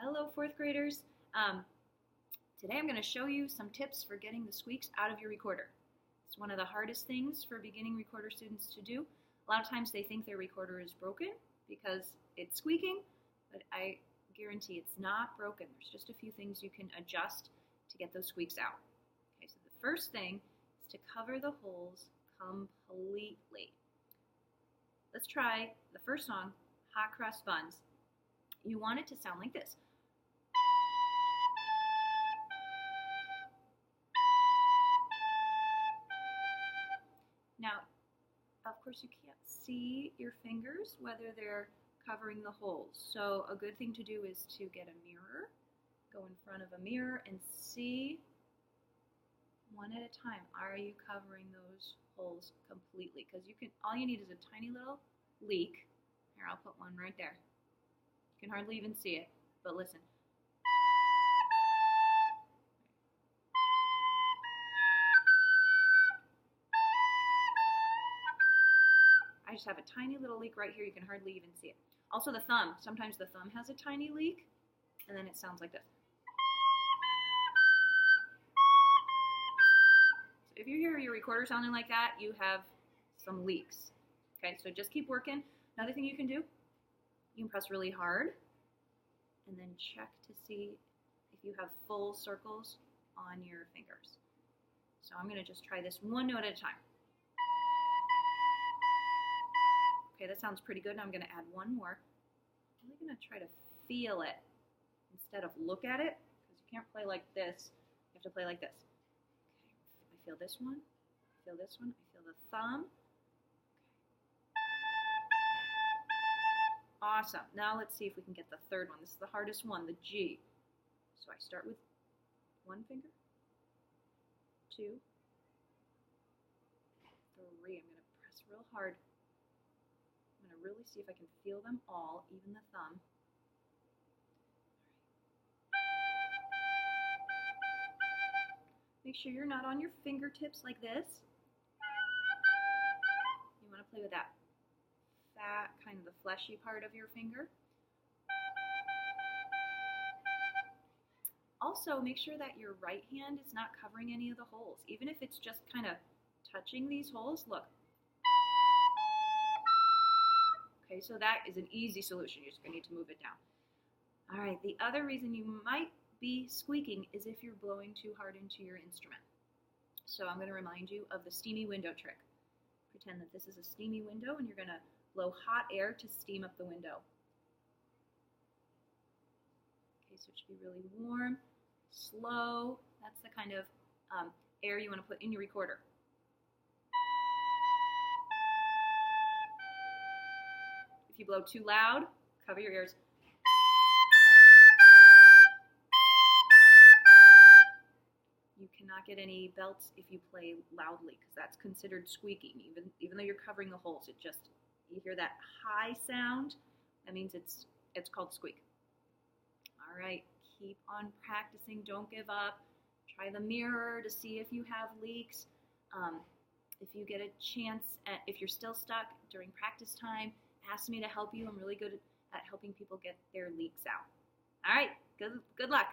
Hello, fourth graders. Today I'm going to show you some tips for getting the squeaks out of your recorder. It's one of the hardest things for beginning recorder students to do. A lot of times they think their recorder is broken because it's squeaking, but I guarantee it's not broken. There's just a few things you can adjust to get those squeaks out. Okay, so the first thing is to cover the holes completely. Let's try the first song, Hot Cross Buns. You want it to sound like this. Now, of course, you can't see your fingers, whether they're covering the holes. So a good thing to do is to get a mirror, go in front of a mirror and see one at a time. Are you covering those holes completely? Because all you need is a tiny little leak. Here, I'll put one right there. You can hardly even see it, but listen. I just have a tiny little leak right here. You can hardly even see it. Also the thumb. Sometimes the thumb has a tiny leak, and then it sounds like this. So if you hear your recorder sounding like that, you have some leaks. Okay, so just keep working. Another thing you can do, you can press really hard and then check to see if you have full circles on your fingers. So I'm going to just try this one note at a time. Okay, that sounds pretty good. Now I'm going to add one more. I'm really going to try to feel it instead of look at it, because you can't play like this. You have to play like this. Okay, I feel this one. I feel this one. I feel the thumb. Awesome. Now let's see if we can get the third one. This is the hardest one, the G. So I start with one finger, 2, 3. I'm going to press real hard. I'm going to really see if I can feel them all, even the thumb. Make sure you're not on your fingertips like this. You want to play with that fat, kind of the fleshy part of your finger. Also, make sure that your right hand is not covering any of the holes. Even if it's just kind of touching these holes, look. Okay, so that is an easy solution. You're just going to need to move it down. All right, the other reason you might be squeaking is if you're blowing too hard into your instrument. So I'm going to remind you of the steamy window trick. Pretend that this is a steamy window and you're going to blow hot air to steam up the window. Okay, so it should be really warm, slow. That's the kind of air you want to put in your recorder. If you blow too loud, cover your ears. You cannot get any belts if you play loudly, because that's considered squeaking. Even though you're covering the holes, you hear that high sound, that means it's called squeak. All right, keep on practicing. Don't give up. Try the mirror to see if you have leaks. If you get a chance, if you're still stuck during practice time, ask me to help you. I'm really good at helping people get their leaks out. All right, good luck.